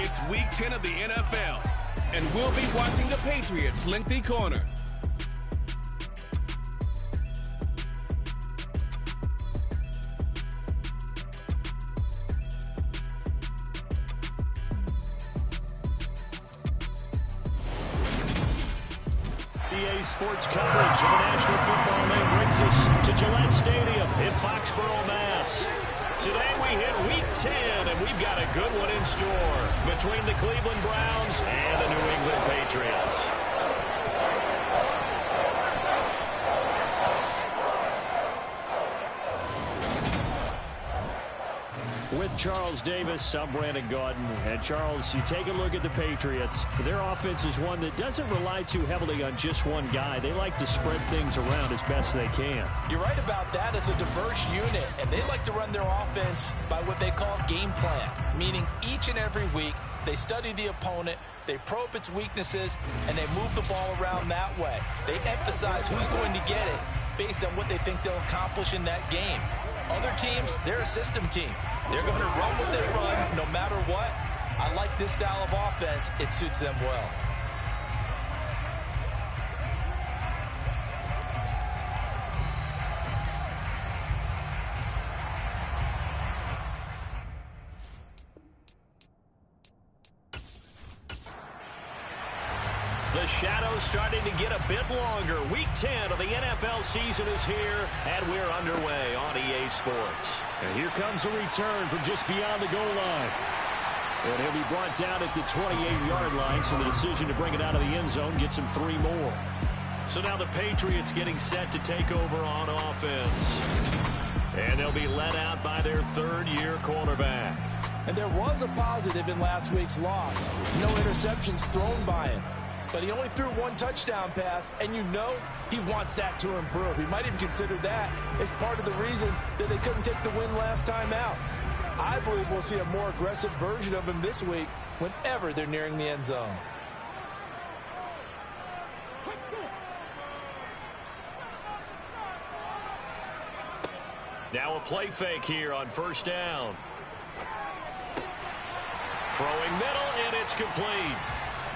It's Week 10 of the NFL, and we'll be watching the Patriots' lengthy corner. EA Sports coverage of the National Football League brings us to Gillette Stadium in Foxborough, Mass. Today we hit Week 10, and we've got a good one in store between the Cleveland Browns and the New England Patriots. With Charles Davis, I'm Brandon Gaudin. And Charles, you take a look at the Patriots. Their offense is one that doesn't rely too heavily on just one guy. They like to spread things around as best they can. You're right about that. It's a diverse unit, and they like to run their offense by what they call game plan, meaning each and every week they study the opponent, they probe its weaknesses, and they move the ball around that way. They emphasize who's going to get it based on what they think they'll accomplish in that game. Other teams, they're a system team. They're going to run what they run no matter what. I like this style of offense. It suits them well. The shadow's starting to get a bit longer. Week 10 of the NFL season is here, and we're underway on EA Sports. And here comes a return from just beyond the goal line. And he'll be brought down at the 28-yard line, so the decision to bring it out of the end zone gets him 3 more. So now the Patriots getting set to take over on offense. And they'll be led out by their third-year quarterback. And there was a positive in last week's loss. No interceptions thrown by him. But he only threw 1 touchdown pass, and you know he wants that to improve. He might even consider that as part of the reason that they couldn't take the win last time out. I believe we'll see a more aggressive version of him this week whenever they're nearing the end zone. Now a play fake here on first down. Throwing middle, and it's complete.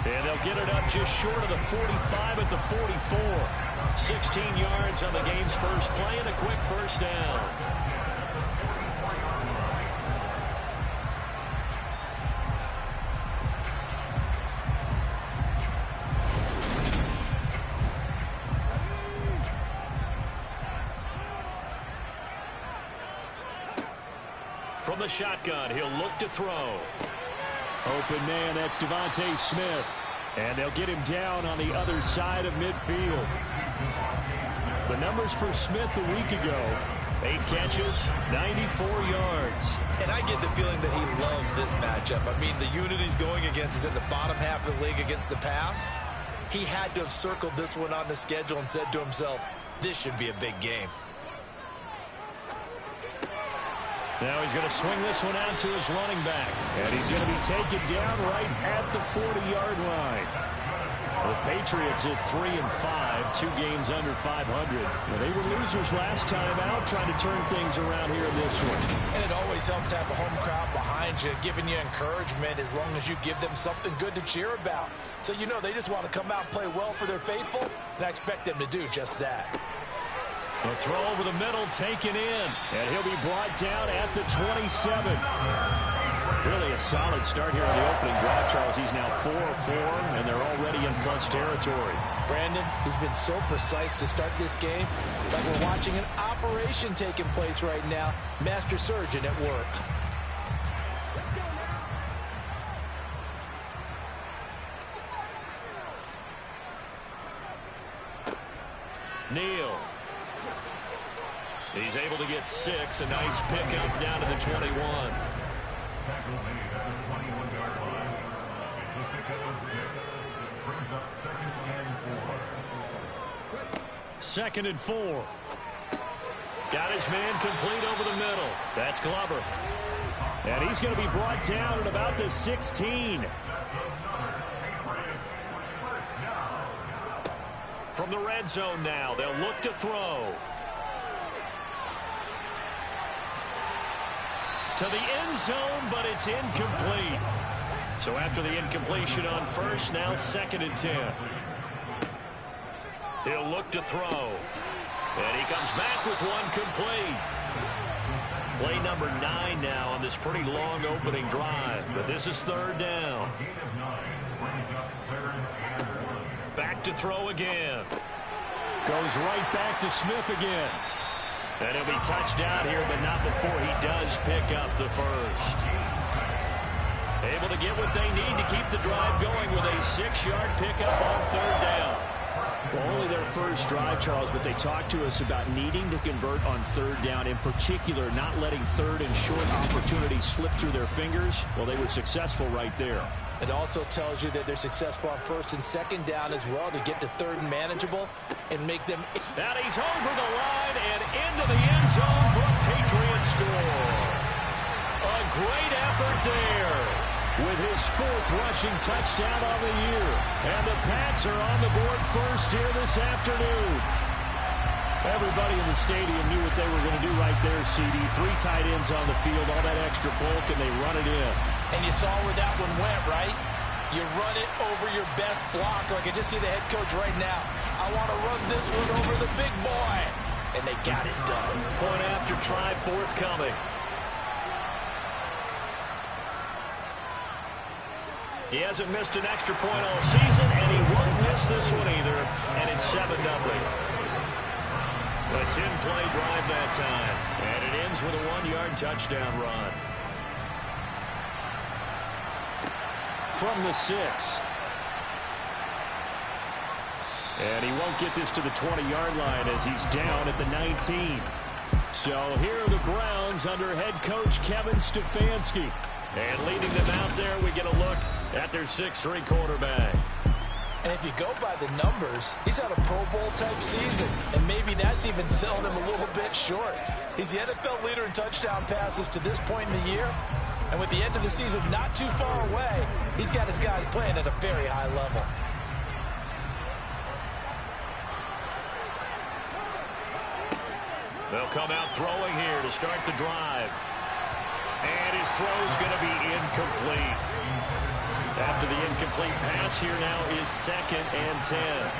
And they'll get it up just short of the 45 at the 44. 16 yards on the game's first play and a quick first down. From the shotgun, he'll look to throw. Open man, that's Devontae Smith. And they'll get him down on the other side of midfield. The numbers for Smith a week ago: 8 catches, 94 yards. And I get the feeling that he loves this matchup. I mean, the unit he's going against is in the bottom half of the league against the pass. He had to have circled this one on the schedule and said to himself, this should be a big game. Now he's going to swing this one out to his running back. And he's going to be taken down right at the 40-yard line. The Patriots at 3-5, 2 games under 500. Well, they were losers last time out, trying to turn things around here in this one. And it always helps to have a home crowd behind you, giving you encouragement as long as you give them something good to cheer about. So you know they just want to come out and play well for their faithful, and I expect them to do just that. A throw over the middle, taken in, and he'll be brought down at the 27. Really a solid start here on the opening drive, Charles. He's now 4 of 4, and they're already in plus territory. Brandon, he's been so precise to start this game, like we're watching an operation taking place right now. Master surgeon at work. Neal. He's able to get 6. A nice pickup down to the 21. Second and 4. Got his man complete over the middle. That's Glover. And he's going to be brought down at about the 16. From the red zone now, they'll look to throw. To the end zone, but it's incomplete. So after the incompletion on first, now 2nd and 10. He'll look to throw. And he comes back with one complete. Play number 9 now on this pretty long opening drive. But this is 3rd down. Back to throw again. Goes right back to Smith again. And he'll be touchdown here, but not before he does pick up the first. Able to get what they need to keep the drive going with a 6-yard pickup on 3rd down. Well, only their first drive, Charles, but they talked to us about needing to convert on 3rd down, in particular not letting 3rd and short opportunities slip through their fingers. Well, they were successful right there. It also tells you that they're successful on 1st and 2nd down as well to get to 3rd and manageable and make them. And he's over the line and into the end zone for a Patriots score. A great effort there with his 4th rushing touchdown on the year. And the Pats are on the board first here this afternoon. Everybody in the stadium knew what they were going to do right there, CD. 3 tight ends on the field, all that extra bulk, and they run it in. And you saw where that one went, right? You run it over your best blocker. I can just see the head coach right now. I want to run this one over the big boy. And they got it done. Point after try forthcoming. He hasn't missed an extra point all season, and he won't miss this one either. And it's 7-0. A 10-play drive that time. And it ends with a 1-yard touchdown run. From the 6. And he won't get this to the 20-yard line as he's down at the 19. So here are the Browns under head coach Kevin Stefanski. And leading them out there, we get a look at their 6'3" quarterback. And if you go by the numbers, he's had a Pro Bowl-type season. And maybe that's even selling him a little bit short. He's the NFL leader in touchdown passes to this point in the year. And with the end of the season not too far away, he's got his guys playing at a very high level. They'll come out throwing here to start the drive. And his throw's going to be incomplete. After the incomplete pass, here now is 2nd and 10.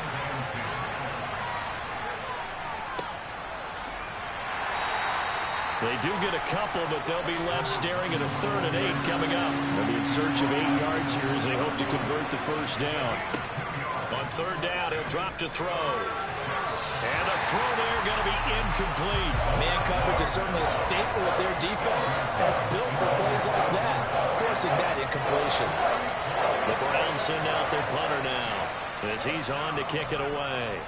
They do get a couple, but they'll be left staring at a 3rd and 8 coming up. They'll be in search of 8 yards here as they hope to convert the first down. On 3rd down, he'll drop to throw. And the throw there going to be incomplete. Man coverage is certainly a staple of their defense. That's built for plays like that, forcing that incompletion. The Browns send out their punter now as he's on to kick it away.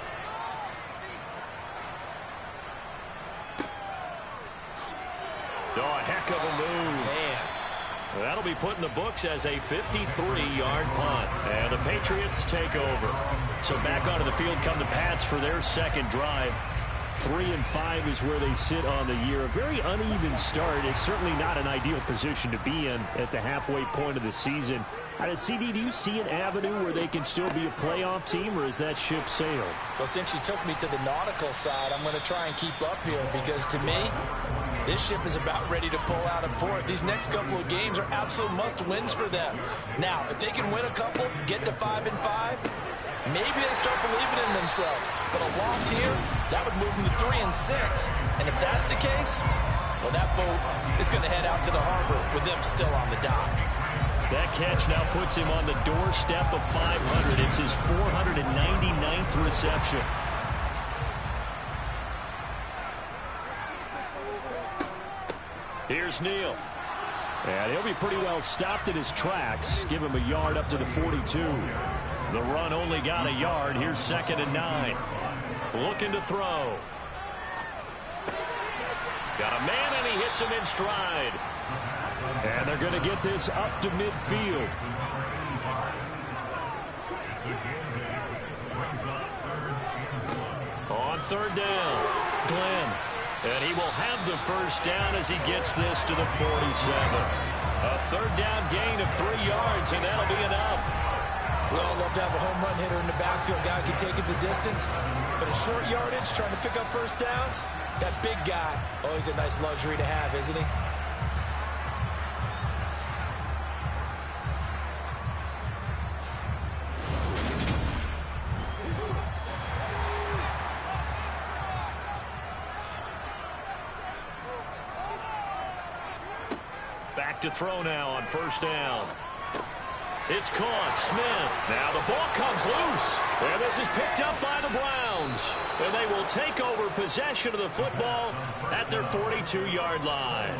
Oh, a heck of a move. Man. That'll be put in the books as a 53-yard punt. And the Patriots take over. So back onto the field come the Pats for their 2nd drive. 3-5 is where they sit on the year. A very uneven start. It's certainly not an ideal position to be in at the halfway point of the season. CD, do you see an avenue where they can still be a playoff team, or is that ship sailed? Well, since you took me to the nautical side, I'm going to try and keep up here because, to me, this ship is about ready to pull out of port. These next couple of games are absolute must-wins for them. Now, if they can win a couple, get to 5-5, maybe they start believing in themselves. But a loss here, that would move them to 3-6. And if that's the case, well, that boat is going to head out to the harbor with them still on the dock. That catch now puts him on the doorstep of 500. It's his 499th reception. Here's Neal. And he'll be pretty well stopped in his tracks. Give him a yard up to the 42. The run only got a yard. Here's 2nd and 9. Looking to throw. Got a man, and he hits him in stride. And they're going to get this up to midfield. On 3rd down, Glenn. And he will have the first down as he gets this to the 47. A 3rd down gain of 3 yards, and that'll be enough. We all love to have a home run hitter in the backfield. Guy can take it the distance. But a short yardage, trying to pick up first downs, that big guy, always a nice luxury to have, isn't he? Back to throw now on first down. It's caught. Smith. Now the ball comes loose. And this is picked up by the Browns. And they will take over possession of the football at their 42-yard line.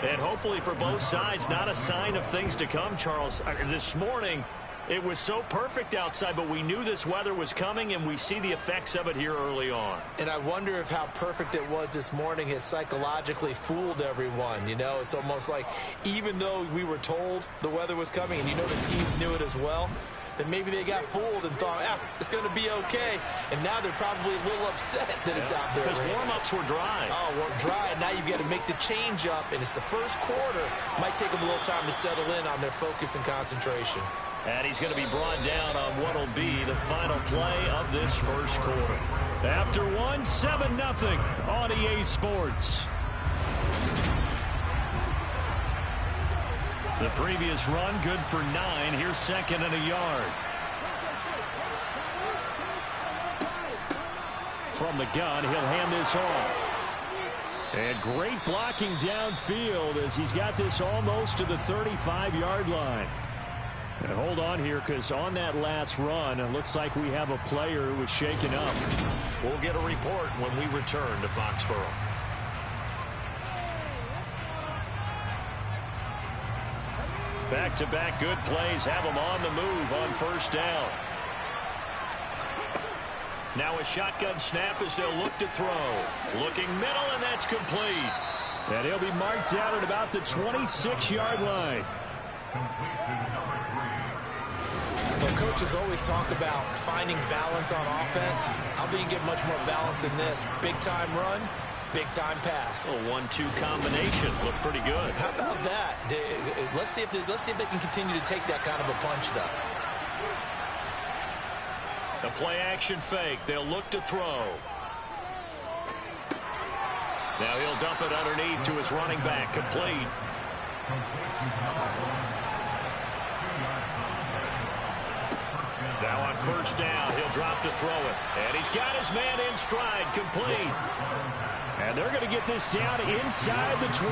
And hopefully for both sides, not a sign of things to come, Charles. This morning, it was so perfect outside, but we knew this weather was coming, and we see the effects of it here early on. And I wonder if how perfect it was this morning has psychologically fooled everyone. You know, it's almost like even though we were told the weather was coming, and you know the teams knew it as well, then maybe they got fooled and thought, it's going to be okay. And now they're probably a little upset that it's out there. Because warm-ups were dry. Oh, well, dry. And now you've got to make the change up, and it's the first quarter. Might take them a little time to settle in on their focus and concentration. And he's going to be brought down on what will be the final play of this first quarter. After 7-0 on EA Sports. The previous run good for 9. Here's second and a yard. From the gun, he'll hand this off. And great blocking downfield as he's got this almost to the 35-yard line. And hold on here, because on that last run, it looks like we have a player who was shaken up. We'll get a report when we return to Foxborough. Back-to-back good plays have them on the move on first down. Now a shotgun snap as they'll look to throw. Looking middle, and that's complete. And he'll be marked down at about the 26-yard line. Well, coaches always talk about finding balance on offense. I don't think you get much more balance than this. Big-time run, big-time pass. A 1-2 combination looked pretty good. How about that? Let's see if they can continue to take that kind of a punch, though. The play-action fake. They'll look to throw. Now he'll dump it underneath to his running back. Complete. Now on first down, he'll drop to throw it. And he's got his man in stride. Complete. And they're going to get this down inside the 20.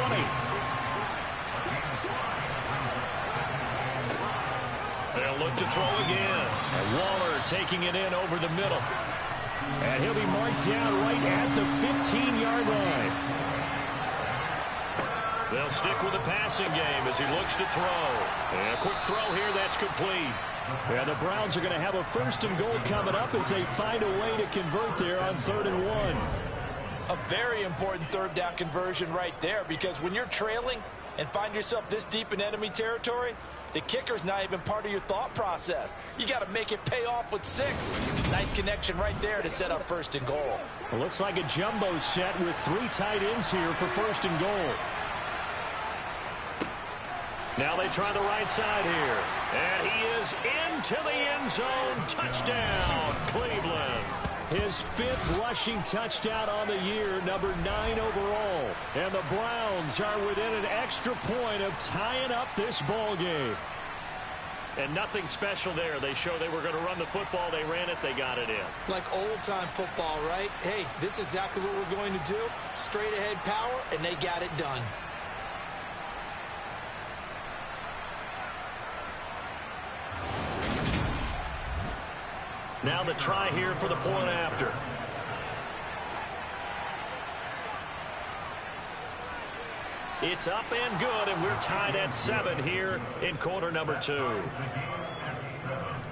They'll look to throw again. And Waller taking it in over the middle. And he'll be marked down right at the 15-yard line. They'll stick with the passing game as he looks to throw. And a quick throw here, that's complete. And the Browns are going to have a first and goal coming up as they find a way to convert there on 3rd and 1. A very important third down conversion right there, because when you're trailing and find yourself this deep in enemy territory, the kicker's not even part of your thought process. You got to make it pay off with 6. Nice connection right there to set up 1st and goal. It looks like a jumbo set with 3 tight ends here for 1st and goal. Now they try the right side here. And he is into the end zone. Touchdown, Cleveland. His 5th rushing touchdown on the year, number 9 overall. And the Browns are within an extra point of tying up this ball game. And nothing special there. They show they were going to run the football. They ran it. They got it in. Like old-time football, right? Hey, this is exactly what we're going to do. Straight-ahead power, and they got it done. Now the try here for the point after. It's up and good, and we're tied at 7 here in quarter number 2.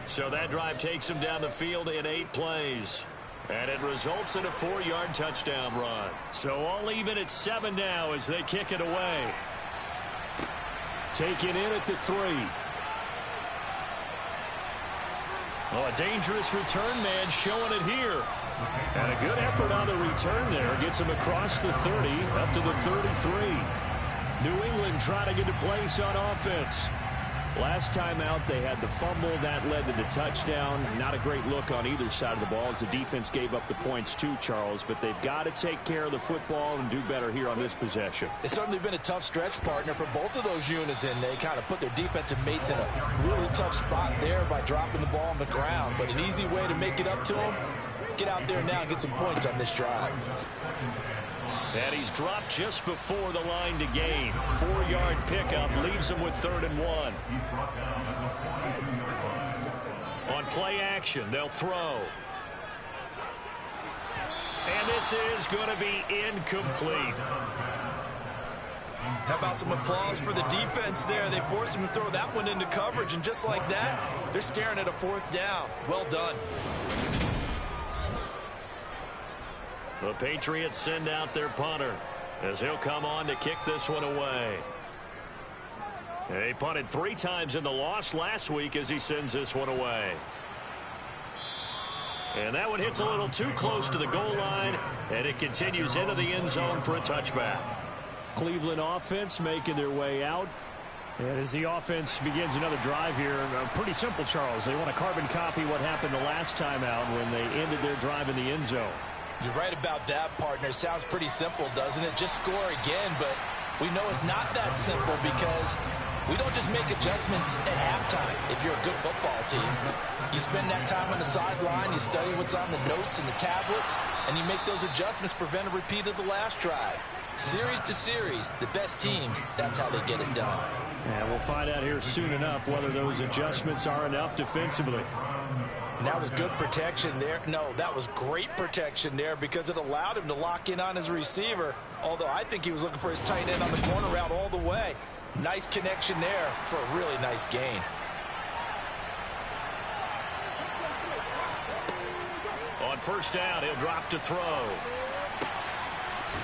So that drive takes them down the field in 8 plays. And it results in a 4-yard touchdown run. So all even at 7 now as they kick it away. Taken in at the 3. Oh, a dangerous return man showing it here. And a good effort on the return there. Gets him across the 30, up to the 33. New England trying to get a place on offense. Last time out, they had the fumble. That led to the touchdown. Not a great look on either side of the ball as the defense gave up the points too, Charles. But they've got to take care of the football and do better here on this possession. It's certainly been a tough stretch, partner, for both of those units, and they kind of put their defensive mates in a really tough spot there by dropping the ball on the ground. But an easy way to make it up to them, get out there now and get some points on this drive. And he's dropped just before the line to gain. 4-yard pickup leaves him with 3rd and 1. On play action, they'll throw. And this is going to be incomplete. How about some applause for the defense there? They forced him to throw that one into coverage, and just like that, they're staring at a 4th down. Well done. The Patriots send out their punter as he'll come on to kick this one away. He punted 3 times in the loss last week as he sends this one away. And that one hits a little too close to the goal line, and it continues into the end zone for a touchback. Cleveland offense making their way out. And as the offense begins another drive here, pretty simple, Charles. They want to carbon copy what happened the last time out when they ended their drive in the end zone. You're right about that, partner. Sounds pretty simple, doesn't it? Just score again, but we know it's not that simple because we don't just make adjustments at halftime if you're a good football team. You spend that time on the sideline, you study what's on the notes and the tablets, and you make those adjustments, prevent a repeat of the last drive. Series to series, the best teams, that's how they get it done. And we'll find out here soon enough whether those adjustments are enough defensively. And that was good protection there. No, that was great protection there because it allowed him to lock in on his receiver, although I think he was looking for his tight end on the corner route all the way. Nice connection there for a really nice gain. On 1st down, he'll drop to throw.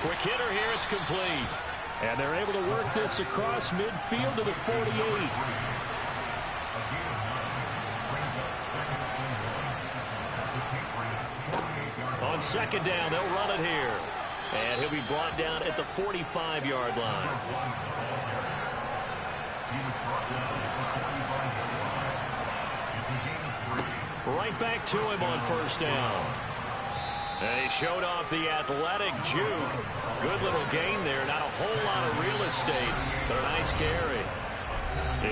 Quick hitter here, it's complete. And they're able to work this across midfield to the 48. On 2nd down, they'll run it here. And he'll be brought down at the 45-yard line. Right back to him on 1st down. They showed off the athletic juke. Good little gain there. Not a whole lot of real estate, but a nice carry.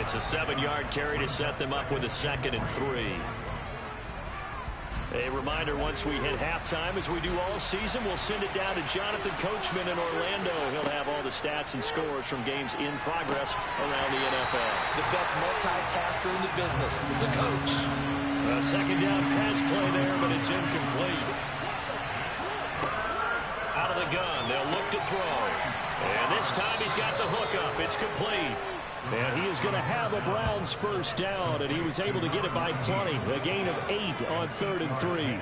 It's a 7-yard carry to set them up with a 2nd and 3. A reminder, once we hit halftime, as we do all season, we'll send it down to Jonathan Coachman in Orlando. He'll have all the stats and scores from games in progress around the NFL. The best multitasker in the business, the coach. A 2nd down pass play there, but it's incomplete. Out of the gun, they'll look to throw. And this time he's got the hook up. It's complete. And he is going to have a Browns 1st down, and he was able to get it by plenty. A gain of 8 on 3rd and 3.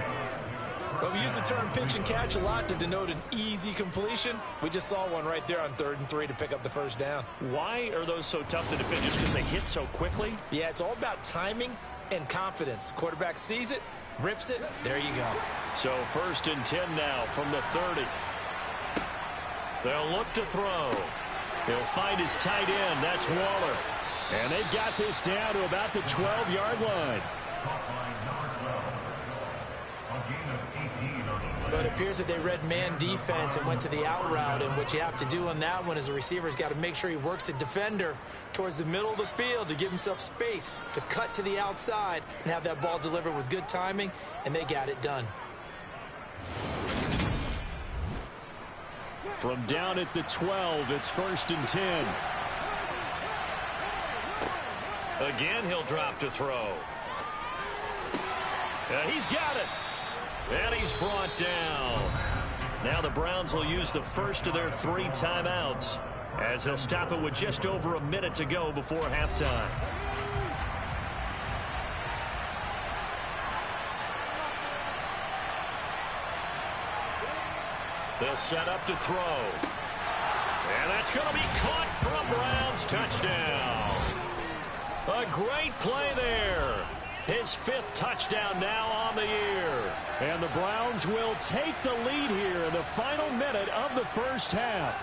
Well, we use the term pitch and catch a lot to denote an easy completion. We just saw one right there on 3rd and 3 to pick up the 1st down. Why are those so tough to defend? Just because they hit so quickly? Yeah, it's all about timing and confidence. Quarterback sees it, rips it, there you go. So 1st and 10 now from the 30. They'll look to throw. He'll find his tight end. That's Waller. And they've got this down to about the 12-yard line. But it appears that they read man defense and went to the out route, and what you have to do on that one is a receiver's got to make sure he works a defender towards the middle of the field to give himself space to cut to the outside and have that ball delivered with good timing, and they got it done. From down at the 12, it's 1st and 10. Again, he'll drop to throw. He's got it. And he's brought down. Now the Browns will use the first of their 3 timeouts as they'll stop it with just over a minute to go before halftime. They'll set up to throw. And that's going to be caught for a Browns touchdown. A great play there. His 5th touchdown now on the year. And the Browns will take the lead here in the final minute of the 1st half.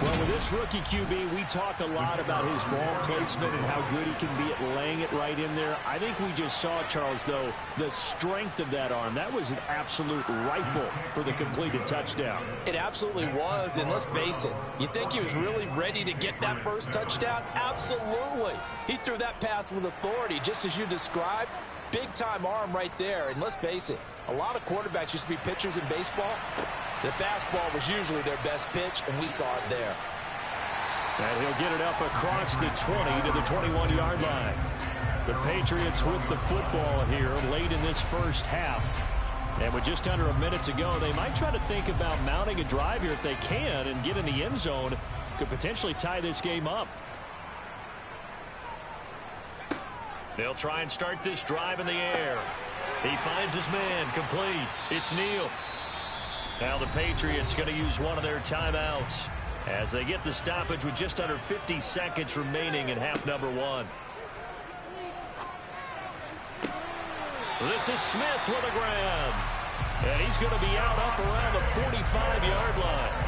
Well, with this rookie QB, we talk a lot about his ball placement and how good he can be at laying it right in there. I think we just saw, Charles, though, the strength of that arm. That was an absolute rifle for the completed touchdown. It absolutely was, and let's face it, you think he was really ready to get that first touchdown? Absolutely. He threw that pass with authority, just as you described. Big-time arm right there, and let's face it, A lot of quarterbacks used to be pitchers in baseball. The fastball was usually their best pitch, and we saw it there. And he'll get it up across the 20 to the 21-yard line. The Patriots with the football here late in this first half. And with just under a minute to go, they might try to think about mounting a drive here if they can and get in the end zone. Could potentially tie this game up. They'll try and start this drive in the air. He finds his man, complete. It's Neal. Now the Patriots going to use one of their timeouts as they get the stoppage with just under 50 seconds remaining in half number 1. This is Smith with a grab. And he's going to be out up around the 45-yard line.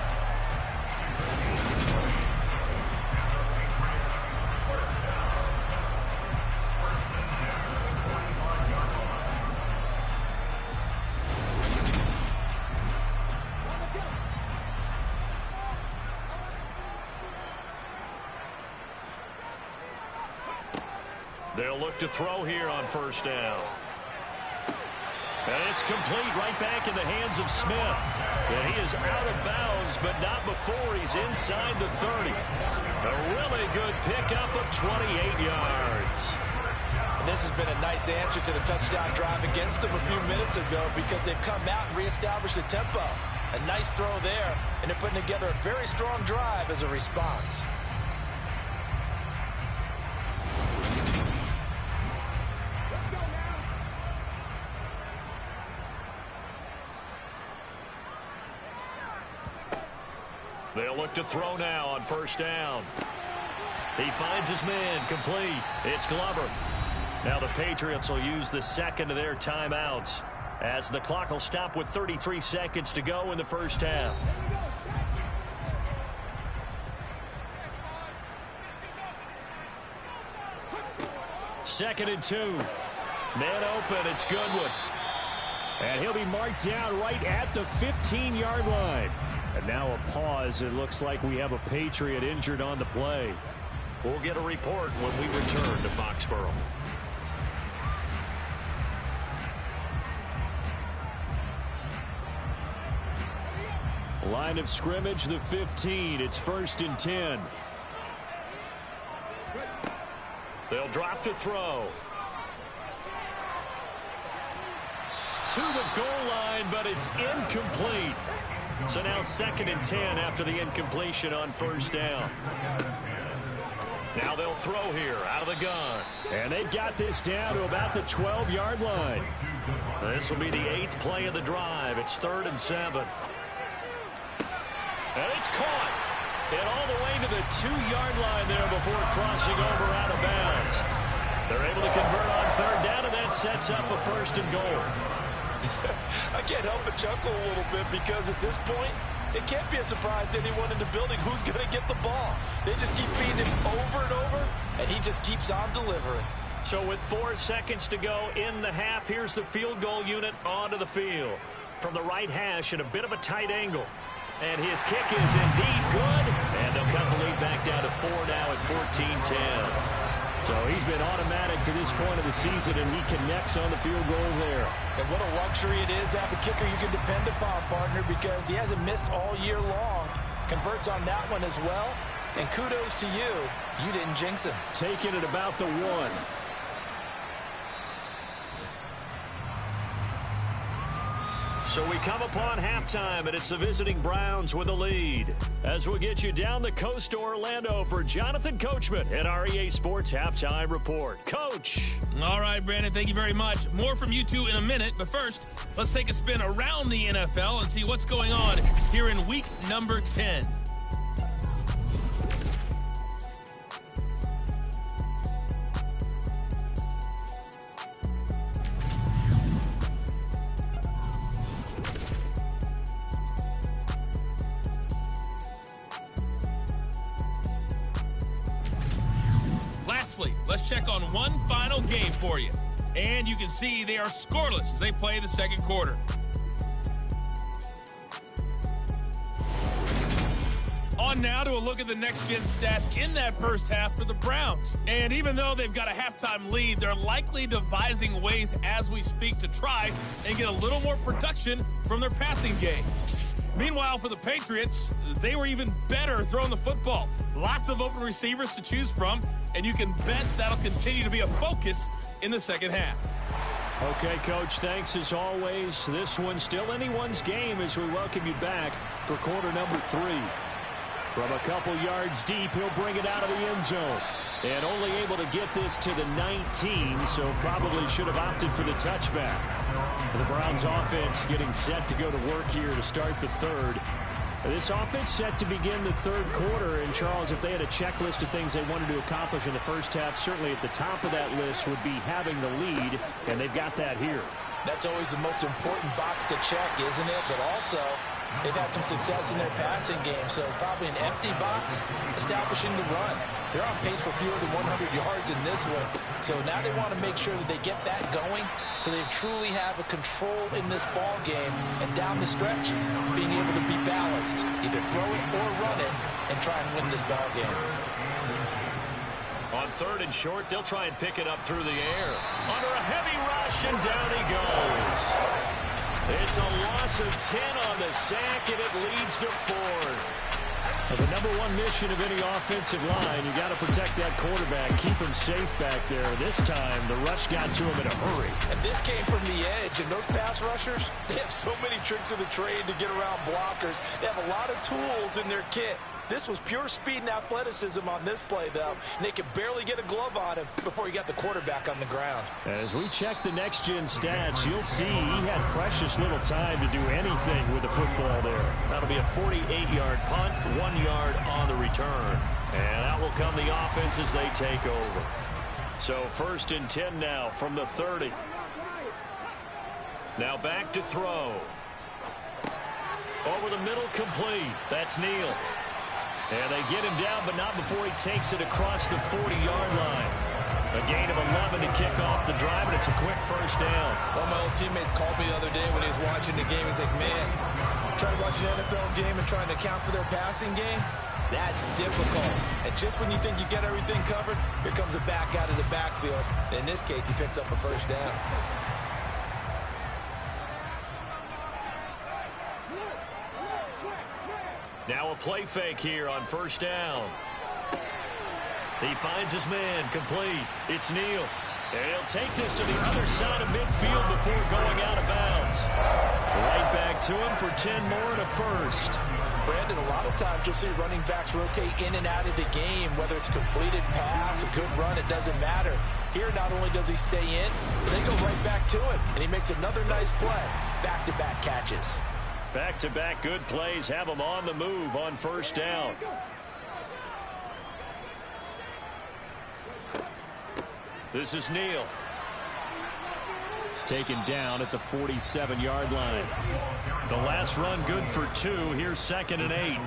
They'll look to throw here on first down. And it's complete right back in the hands of Smith. And he is out of bounds, but not before he's inside the 30. A really good pickup of 28 yards. And this has been a nice answer to the touchdown drive against them a few minutes ago because they've come out and reestablished the tempo. A nice throw there, and they're putting together a very strong drive as a response. They'll look to throw now on first down. He finds his man, complete. It's Glover. Now the Patriots will use the second of their timeouts as the clock will stop with 33 seconds to go in the first half. Second and 2. Man open, it's Goodwin. And he'll be marked down right at the 15-yard line. And now a pause. It looks like we have a Patriot injured on the play. We'll get a report when we return to Foxborough. Line of scrimmage, the 15. It's 1st and 10. They'll drop to throw. To the goal line, but it's incomplete. So now 2nd and 10 after the incompletion on first down. Now they'll throw here out of the gun. And they've got this down to about the 12-yard line. This will be the 8th play of the drive. It's 3rd and 7. And it's caught. And all the way to the 2-yard line there before crossing over out of bounds. They're able to convert on 3rd down, and that sets up a 1st and goal. I can't help but chuckle a little bit because at this point, it can't be a surprise to anyone in the building who's going to get the ball. They just keep feeding him over and over, and he just keeps on delivering. So with 4 seconds to go in the half, here's the field goal unit onto the field. From the right hash at a bit of a tight angle. And his kick is indeed good. And they'll cut the lead back down to 4 now at 14-10. So he's been automatic to this point of the season, and he connects on the field goal there. And what a luxury it is to have a kicker you can depend upon, partner, because he hasn't missed all year long. Converts on that one as well. And kudos to you. You didn't jinx him. Taking it about the 1. So we come upon halftime, and it's the visiting Browns with a lead. As we'll get you down the coast to Orlando for Jonathan Coachman at our EA Sports Halftime Report. Coach. All right, Brandon, thank you very much. More from you two in a minute, but first, let's take a spin around the NFL and see what's going on here in week number 10. Let's check on one final game for you. And you can see they are scoreless as they play the second quarter. On on now to a look at the next-gen stats in that first half for the Browns. And even though they've got a halftime lead, they're likely devising ways as we speak to try and get a little more production from their passing game. Meanwhile, for the Patriots, they were even better throwing the football. Lots of open receivers to choose from, and you can bet that'll continue to be a focus in the second half. Okay, Coach, thanks as always. This one's still anyone's game as we welcome you back for quarter number 3. From a couple yards deep, he'll bring it out of the end zone. And only able to get this to the 19, so probably should have opted for the touchback. The Browns offense getting set to go to work here to start the third. This offense set to begin the third quarter. And, Charles, if they had a checklist of things they wanted to accomplish in the first half, certainly at the top of that list would be having the lead, and they've got that here. That's always the most important box to check, isn't it? But also, they've had some success in their passing game, so probably an empty box establishing the run. They're on pace for fewer than 100 yards in this one, so now they want to make sure that they get that going so they truly have a control in this ball game and down the stretch, being able to be balanced, either throw it or run it, and try and win this ball game. On third and short, they'll try and pick it up through the air. Under a heavy rush, and down he goes. It's a loss of 10 on the sack, and it leads to fourth. The number one mission of any offensive line, you got to protect that quarterback, keep him safe back there. This time, the rush got to him in a hurry. And this came from the edge, and those pass rushers, they have so many tricks of the trade to get around blockers. They have a lot of tools in their kit. This was pure speed and athleticism on this play, though, and they could barely get a glove on him before he got the quarterback on the ground. As we check the next-gen stats, you'll see he had precious little time to do anything with the football there. That'll be a 48-yard punt, 1 yard on the return. And out will come the offense as they take over. So 1st and 10 now from the 30. Now back to throw. Over the middle, complete. That's Neal. And they get him down, but not before he takes it across the 40-yard line. A gain of 11 to kick off the drive, and it's a quick first down. One of my old teammates called me the other day when he was watching the game. He's like, man, trying to watch an NFL game and trying to account for their passing game, that's difficult. And just when you think you get everything covered, here comes a back out of the backfield. And in this case, he picks up a first down. Now a play fake here on first down. He finds his man, complete. It's Neal. And he'll take this to the other side of midfield before going out of bounds. Right back to him for 10 more and a first. Brandon, a lot of times you'll see running backs rotate in and out of the game, whether it's a completed pass, a good run, it doesn't matter. Here, not only does he stay in, they go right back to him, and he makes another nice play. Back-to-back catches. Back-to-back good plays have him on the move on first down. This is Neal. Taken down at the 47-yard line. The last run good for 2. Here's 2nd and 8.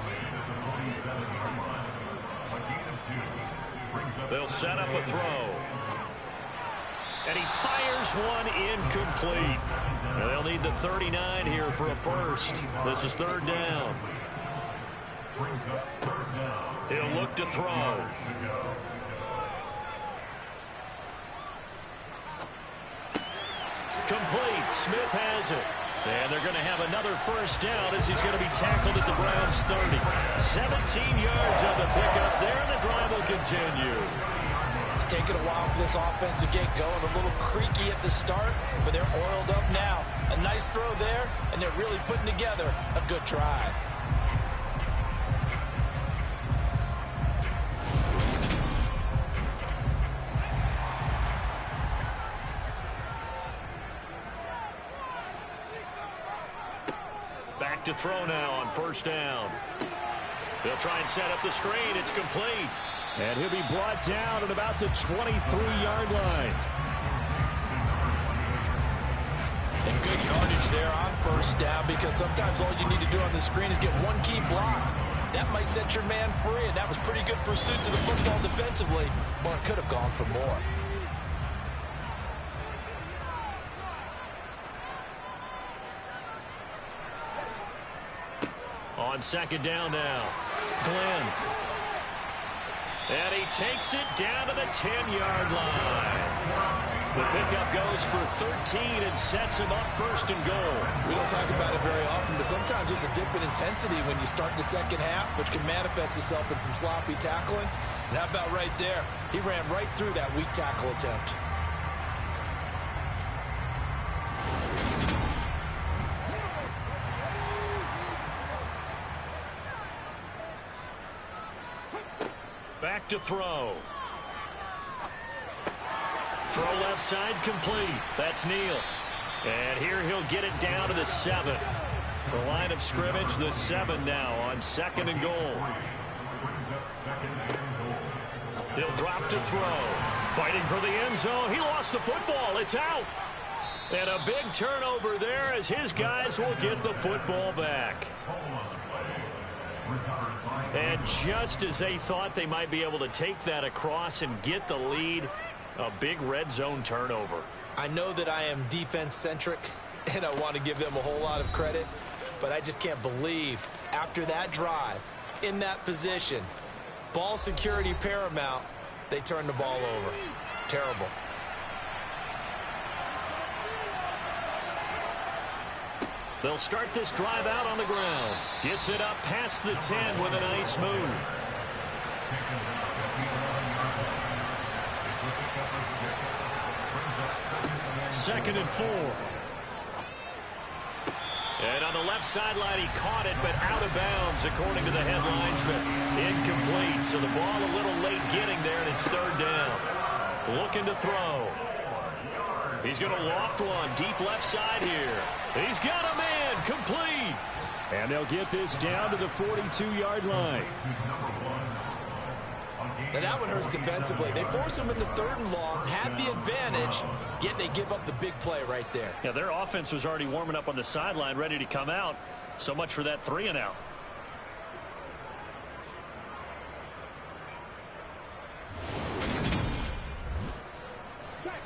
They'll set up a throw. And he fires one incomplete. And they'll need the 39 here for a first. This is 3rd down. He'll look to throw. Complete. Smith has it. And they're going to have another first down as he's going to be tackled at the Browns' 30. 17 yards on the pickup there, and the drive will continue. It's taken a while for this offense to get going. A little creaky at the start, but they're oiled up now. A nice throw there, and they're really putting together a good drive. Back to throw now on first down. They'll try and set up the screen. It's complete. And he'll be brought down at about the 23-yard line. And good yardage there on first down, because sometimes all you need to do on the screen is get one key block. That might set your man free, and that was pretty good pursuit to the football defensively, or it could have gone for more. On On second down now. Glenn. And he takes it down to the 10-yard line. The pickup goes for 13 and sets him up first and goal. We don't talk about it very often, but sometimes there's a dip in intensity when you start the second half, which can manifest itself in some sloppy tackling. And how about right there? He ran right through that weak tackle attempt. Back to throw. Throw left side complete. That's Neal. And here he'll get it down to the 7. The line of scrimmage, the 7 now on second and goal. He'll drop to throw. Fighting for the end zone. He lost the football. It's out. And a big turnover there as his guys will get the football back. And just as they thought they might be able to take that across and get the lead, a big red zone turnover. I know that I am defense-centric, and I want to give them a whole lot of credit, but I just can't believe after that drive, in that position, ball security paramount, they turned the ball over. Terrible. They'll start this drive out on the ground. Gets it up past the 10 with a nice move. Second and 4. And on the left sideline, he caught it, but out of bounds, according to the headlinesman. Incomplete, so the ball a little late getting there, and it's third down. Looking to throw. He's going to loft one deep left side here. He's got a man, complete. And they'll get this down to the 42-yard line. And that one hurts defensively. They force him into third and long, had the advantage, yet they give up the big play right there. Yeah, their offense was already warming up on the sideline, ready to come out. So much for that 3 and out.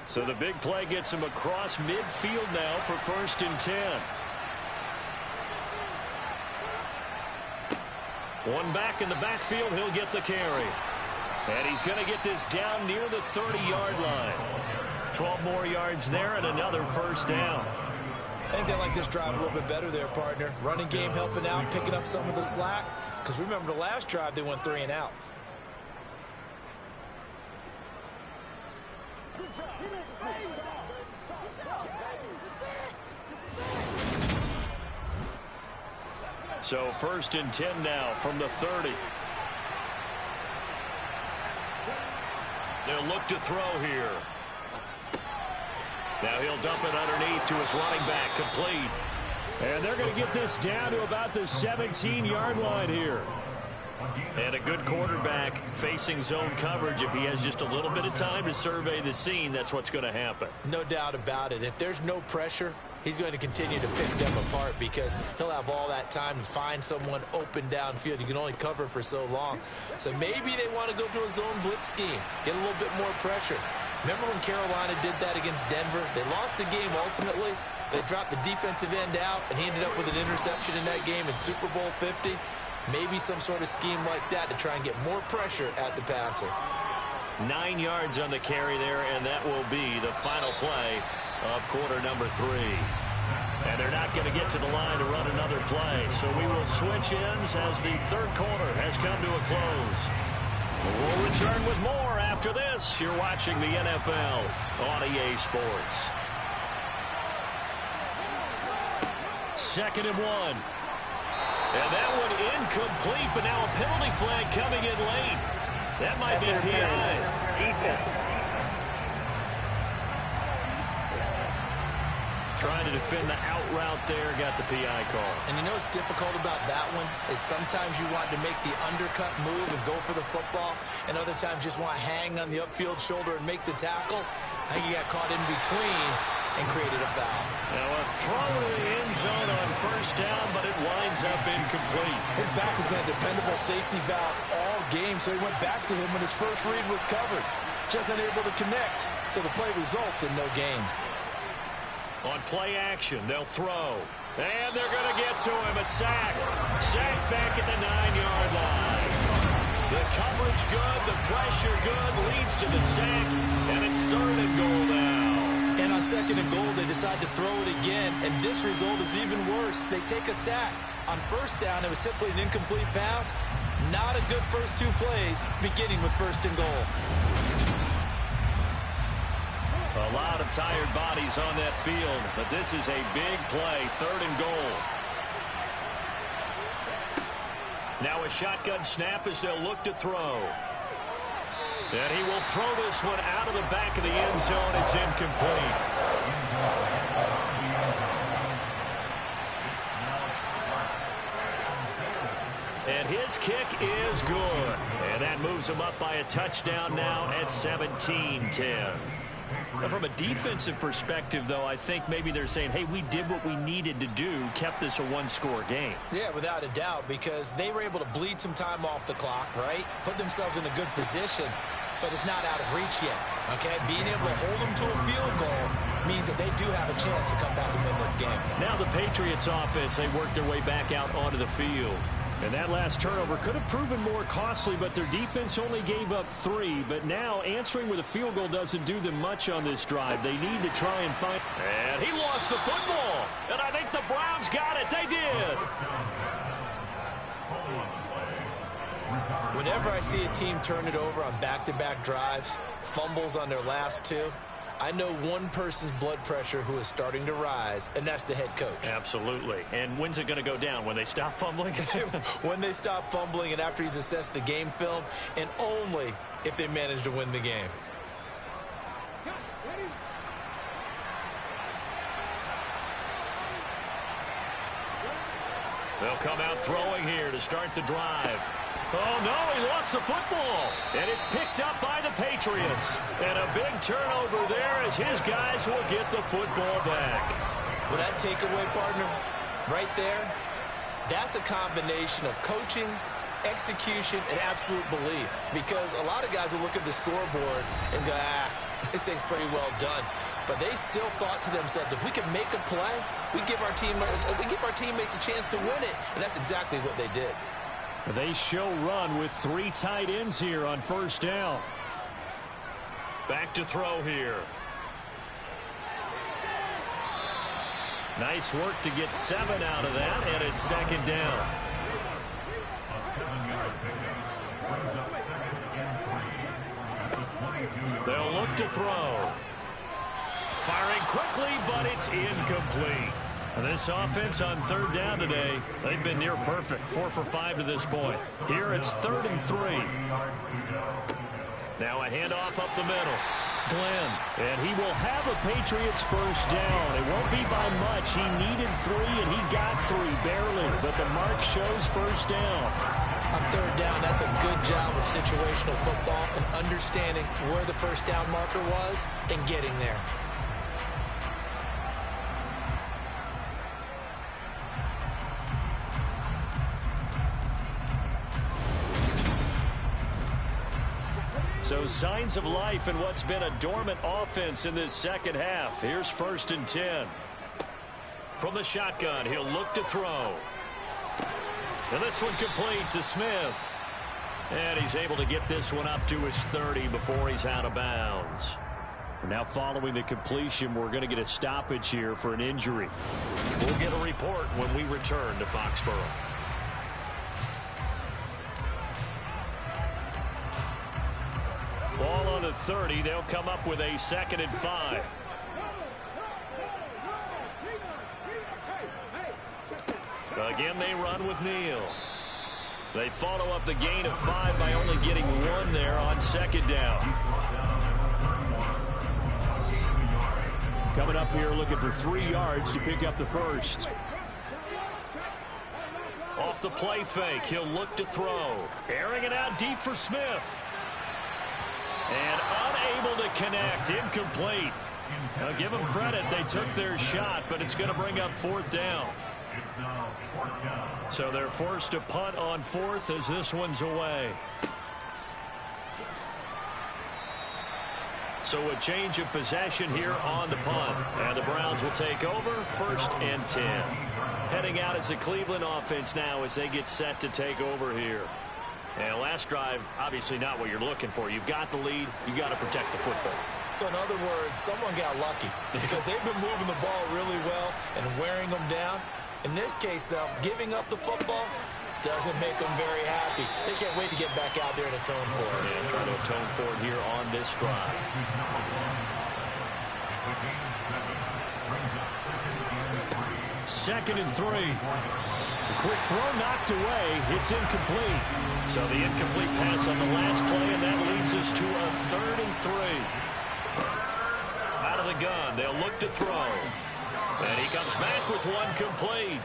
So the big play gets him across midfield now for first and 10. One back in the backfield, he'll get the carry. And he's going to get this down near the 30-yard line. 12 more yards there and another first down. I think they like this drive a little bit better there, partner. Running game helping out, picking up some of the slack. Because remember the last drive, they went 3 and out. So first and 10 now from the 30. They'll look to throw here. Now he'll dump it underneath to his running back, complete. And they're going to get this down to about the 17-yard line here. And a good quarterback facing zone coverage. If he has just a little bit of time to survey the scene, that's what's going to happen. No doubt about it. If there's no pressure, he's going to continue to pick them apart because he'll have all that time to find someone open downfield. You can only cover for so long. So maybe they want to go to a zone blitz scheme, get a little bit more pressure. Remember when Carolina did that against Denver? They lost the game ultimately. They dropped the defensive end out, and he ended up with an interception in that game in Super Bowl 50. Maybe some sort of scheme like that to try and get more pressure at the passer. 9 yards on the carry there, and that will be the final play of quarter number 3. And they're not going to get to the line to run another play. So we will switch ends as the third quarter has come to a close. We'll return with more after this. You're watching the NFL on EA Sports. Second and 1. And that one incomplete, but now a penalty flag coming in late. That might be PI. Trying to defend the out route there, got the PI call. And you know what's difficult about that one is sometimes you want to make the undercut move and go for the football, and other times just want to hang on the upfield shoulder and make the tackle. I think he got caught in between and created a foul. Now a throw to the end zone on first down, but it winds up incomplete. His back has been a dependable safety valve all game, so he went back to him when his first read was covered. Just unable to connect, so the play results in no gain. On play action, they'll throw. And they're going to get to him. A sack. Sack back at the 9-yard line. The coverage good. The pressure good. Leads to the sack. And it's 3rd and goal now. And on 2nd and goal, they decide to throw it again. And this result is even worse. They take a sack. On 1st down, it was simply an incomplete pass. Not a good first 2 plays, beginning with 1st and goal. A lot of tired bodies on that field, but this is a big play, 3rd and goal. Now a shotgun snap as they'll look to throw. And he will throw this one out of the back of the end zone. It's incomplete. And his kick is good. And that moves him up by a touchdown now at 17-10. From a defensive perspective, though, I think maybe they're saying, hey, we did what we needed to do, kept this a 1-score game. Yeah, without a doubt, because they were able to bleed some time off the clock, right? Put themselves in a good position, but it's not out of reach yet, okay? Being able to hold them to a field goal means that they do have a chance to come back and win this game. Now the Patriots offense, they work their way back out onto the field. And that last turnover could have proven more costly, but their defense only gave up 3. But now answering with a field goal doesn't do them much on this drive. They need to try and find. And he lost the football. And I think the Browns got it. They did. Whenever I see a team turn it over on back-to-back drives, fumbles on their last 2, I know one person's blood pressure who is starting to rise, and that's the head coach. Absolutely. And when's it going to go down? When they stop fumbling? When they stop fumbling and after he's assessed the game film, and only if they manage to win the game. They'll come out throwing here to start the drive. Oh, no, he lost the football. And it's picked up by the Patriots. And a big turnover there as his guys will get the football back. Well, that takeaway, partner, right there, that's a combination of coaching, execution, and absolute belief. Because a lot of guys will look at the scoreboard and go, this thing's pretty well done. But they still thought to themselves, if we can make a play, we give our teammates a chance to win it. And that's exactly what they did. They show run with 3 tight ends here on 1st down. Back to throw here. Nice work to get 7 out of that, and it's 2nd down. They'll look to throw. Firing quickly, but it's incomplete. This offense on 3rd down today, they've been near perfect. 4 for 5 to this point. Here it's 3rd and 3. Now a handoff up the middle. Glenn. And he will have a Patriots 1st down. It won't be by much. He needed 3, and he got 3, barely. But the mark shows 1st down. On 3rd down, that's a good job of situational football and understanding where the 1st down marker was and getting there. So signs of life in what's been a dormant offense in this 2nd half. Here's 1st and 10. From the shotgun, he'll look to throw. And this one complete to Smith. And he's able to get this one up to his 30 before he's out of bounds. Now following the completion, we're going to get a stoppage here for an injury. We'll get a report when we return to Foxborough. Ball on the 30. They'll come up with a 2nd and 5. Again, they run with Neal. They follow up the gain of 5 by only getting 1 there on 2nd down. Coming up here looking for 3 yards to pick up the 1st. Off the play fake, he'll look to throw. Airing it out deep for Smith. And unable to connect. Incomplete. Now give them credit. They took their shot, but it's going to bring up 4th down. So they're forced to punt on 4th as this one's away. So a change of possession here on the punt. And the Browns will take over 1st and 10. Heading out as the Cleveland offense now as they get set to take over here. And last drive, obviously not what you're looking for. You've got the lead. You've got to protect the football. So in other words, someone got lucky because they've been moving the ball really well and wearing them down. In this case, though, giving up the football doesn't make them very happy. They can't wait to get back out there and atone for it. Yeah, trying to atone for it here on this drive. Second and 3. The quick throw knocked away. It's incomplete. So the incomplete pass on the last play, and that leads us to a 3rd and 3. Out of the gun, they'll look to throw. And he comes back with one complete.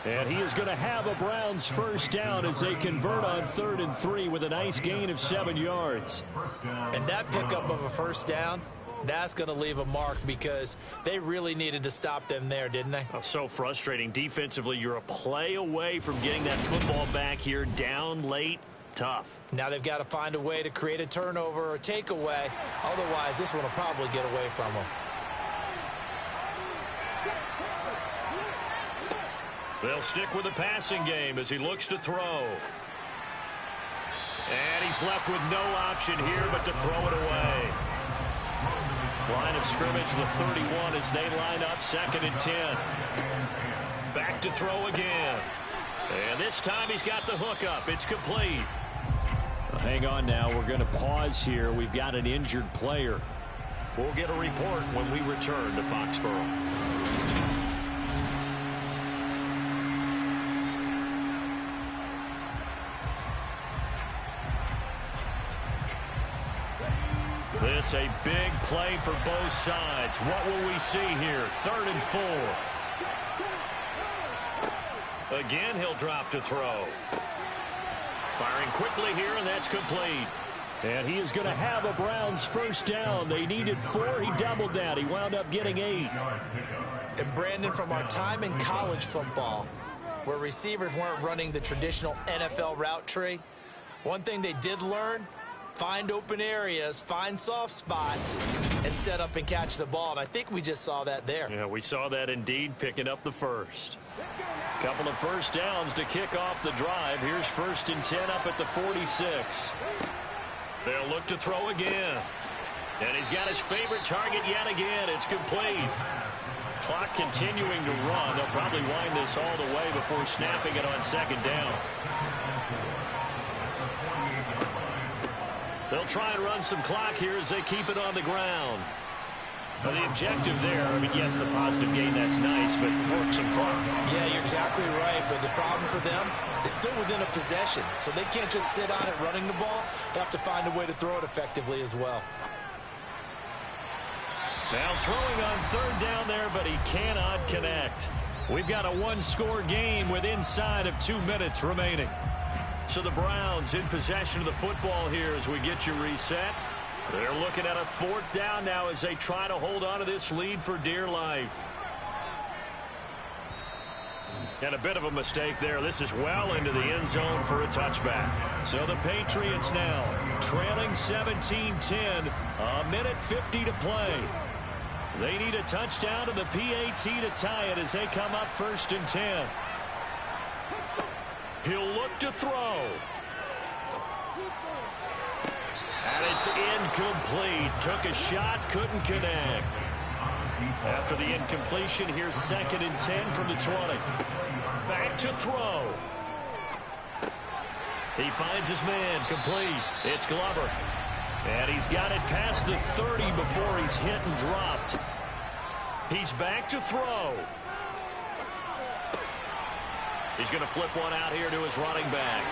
And he is going to have a Browns first down as they convert on 3rd and 3 with a nice gain of 7 yards. And that pickup of a first down, that's going to leave a mark because they really needed to stop them there, didn't they? Oh, so frustrating. Defensively, you're a play away from getting that football back here down late. Tough. Now they've got to find a way to create a turnover or takeaway. Otherwise, this one will probably get away from them. They'll stick with the passing game as he looks to throw. And he's left with no option here but to throw it away. Line of scrimmage, the 31 as they line up 2nd and 10. Back to throw again. And this time he's got the hook up. It's complete. Hang on now. We're going to pause here. We've got an injured player. We'll get a report when we return to Foxborough. This a big play for both sides. What will we see here? 3rd and 4. Again, he'll drop to throw. Firing quickly here, and that's complete. And he is going to have a Browns first down. They needed 4. He doubled that. He wound up getting 8. And Brandon, from our time in college football, where receivers weren't running the traditional NFL route tree, one thing they did learn: find open areas, find soft spots, and set up and catch the ball. And I think we just saw that there. Yeah, we saw that indeed, picking up the first. Couple of first downs to kick off the drive. Here's 1st and 10 up at the 46. They'll look to throw again. And he's got his favorite target yet again. It's complete. Clock continuing to run. They'll probably wind this all the way before snapping it on 2nd down. They'll try and run some clock here as they keep it on the ground. Well, the objective there, I mean, yes, the positive gain, that's nice, but work some clock. Yeah, you're exactly right, but the problem for them is still within a possession, so they can't just sit on it running the ball. They have to find a way to throw it effectively as well. Now throwing on 3rd down there, but he cannot connect. We've got a 1-score game with inside of 2 minutes remaining. So the Browns in possession of the football here as we get you reset. They're looking at a 4th down now as they try to hold on to this lead for dear life. And a bit of a mistake there. This is well into the end zone for a touchback. So the Patriots now trailing 17-10, a minute 50 to play. They need a touchdown to the PAT to tie it as they come up 1st and 10. He'll look to throw. And it's incomplete. Took a shot, couldn't connect. After the incompletion, here's 2nd and 10 from the 20. Back to throw. He finds his man, complete. It's Glover. And he's got it past the 30 before he's hit and dropped. He's back to throw. He's going to flip one out here to his running back.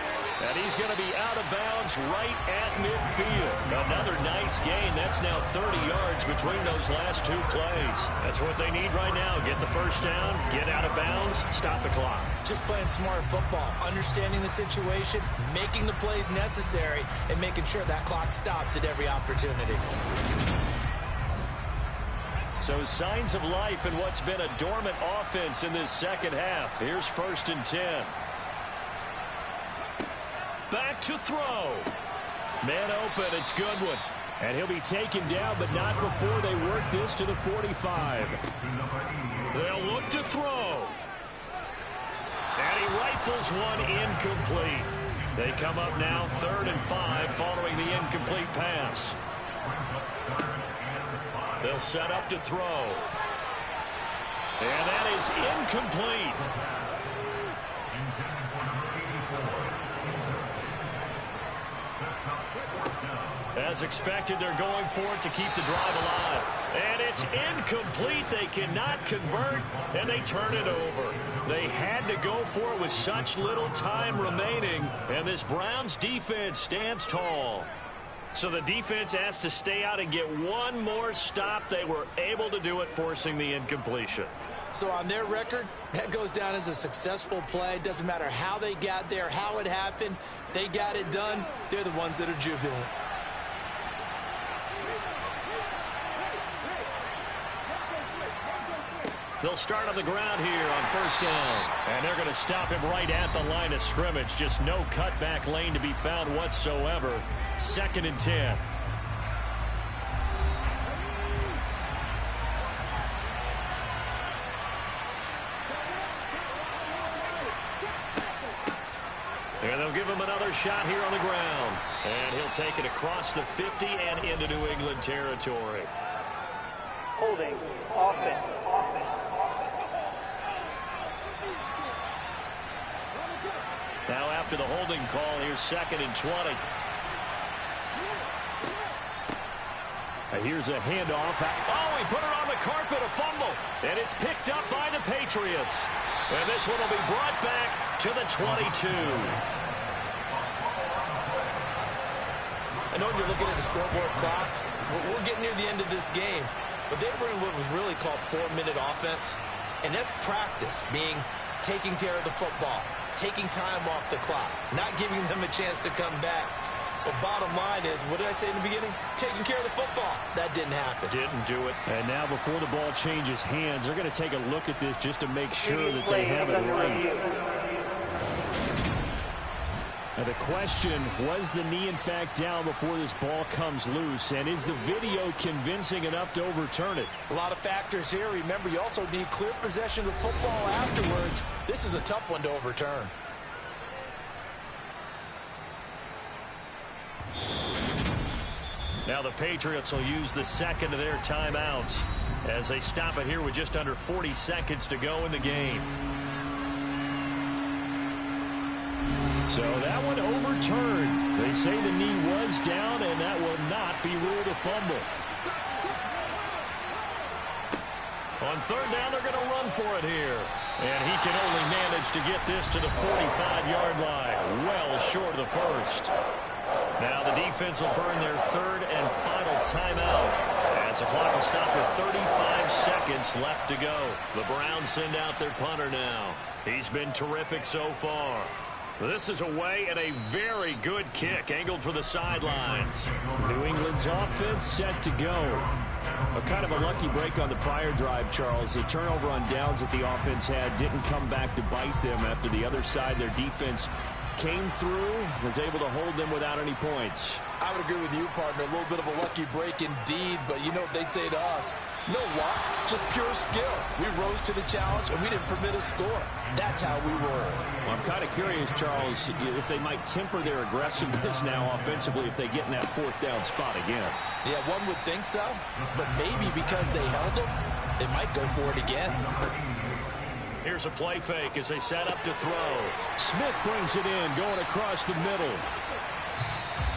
And he's going to be out of bounds right at midfield. Another nice gain. That's now 30 yards between those last 2 plays. That's what they need right now. Get the first down, get out of bounds, stop the clock. Just playing smart football, understanding the situation, making the plays necessary, and making sure that clock stops at every opportunity. So signs of life in what's been a dormant offense in this second half. Here's 1st and 10. Back to throw. Man open, it's Goodwin. And he'll be taken down, but not before they work this to the 45. They'll look to throw. And he rifles one incomplete. They come up now 3rd and 5 following the incomplete pass. They'll set up to throw. And that is incomplete. As expected, they're going for it to keep the drive alive. And it's incomplete. They cannot convert, and they turn it over. They had to go for it with such little time remaining, and this Browns defense stands tall. So the defense has to stay out and get one more stop. They were able to do it, forcing the incompletion. So on their record, that goes down as a successful play. Doesn't matter how they got there, how it happened. They got it done. They're the ones that are jubilant. They'll start on the ground here on 1st down. And they're going to stop him right at the line of scrimmage. Just no cutback lane to be found whatsoever. 2nd and 10. And they'll give him another shot here on the ground. And he'll take it across the 50 and into New England territory. Holding, offense. Now after the holding call, here's 2nd and 20. And here's a handoff. Oh, he put it on the carpet, a fumble. And it's picked up by the Patriots. And this one will be brought back to the 22. I know when you're looking at the scoreboard clock, we're getting near the end of this game. But they were in what was really called 4-minute offense. And that's practice, being taking care of the football, taking time off the clock, not giving them a chance to come back. But bottom line is, what did I say in the beginning? Taking care of the football. That didn't happen. Didn't do it. And now before the ball changes hands, they're going to take a look at this just to make sure that they have it right. Now the question, was the knee in fact down before this ball comes loose? And is the video convincing enough to overturn it? A lot of factors here. Remember, you also need clear possession of football afterwards. This is a tough one to overturn. Now the Patriots will use the 2nd of their timeouts as they stop it here with just under 40 seconds to go in the game. So that one overturned. They say the knee was down, and that will not be ruled a fumble. On 3rd down, they're going to run for it here. And he can only manage to get this to the 45-yard line, well short of the 1st. Now the defense will burn their 3rd and final timeout as the clock will stop with 35 seconds left to go. The Browns send out their punter now. He's been terrific so far. This is away and a very good kick angled for the sidelines. New England's offense set to go. A kind of a lucky break on the prior drive, Charles. The turnover on downs that the offense had didn't come back to bite them after the other side. Their defense came through, was able to hold them without any points. I would agree with you, partner. A little bit of a lucky break indeed, but you know what they'd say to us? No luck, just pure skill. We rose to the challenge, and we didn't permit a score. That's how we roll. Well, I'm kind of curious, Charles, if they might temper their aggressiveness now offensively if they get in that 4th down spot again. Yeah, one would think so, but maybe because they held them, they might go for it again. Here's a play fake as they set up to throw. Smith brings it in, going across the middle.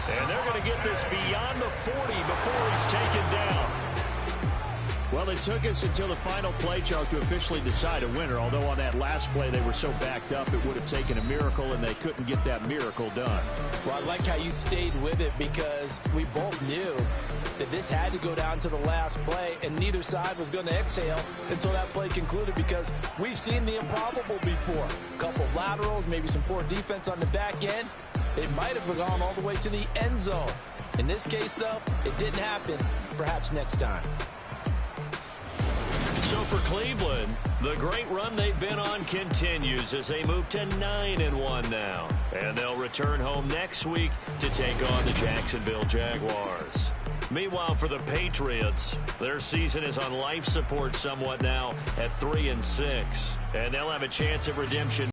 And they're going to get this beyond the 40 before he's taken down. Well, it took us until the final play, Charles, to officially decide a winner. Although on that last play they were so backed up, it would have taken a miracle, and they couldn't get that miracle done. Well, I like how you stayed with it because we both knew that this had to go down to the last play, and neither side was going to exhale until that play concluded because we've seen the improbable before. A couple of laterals, maybe some poor defense on the back end. They might have gone all the way to the end zone. In this case, though, it didn't happen. Perhaps next time. So for Cleveland, the great run they've been on continues as they move to 9-1 now. And they'll return home next week to take on the Jacksonville Jaguars. Meanwhile, for the Patriots, their season is on life support somewhat now at 3-6. And they'll have a chance at redemption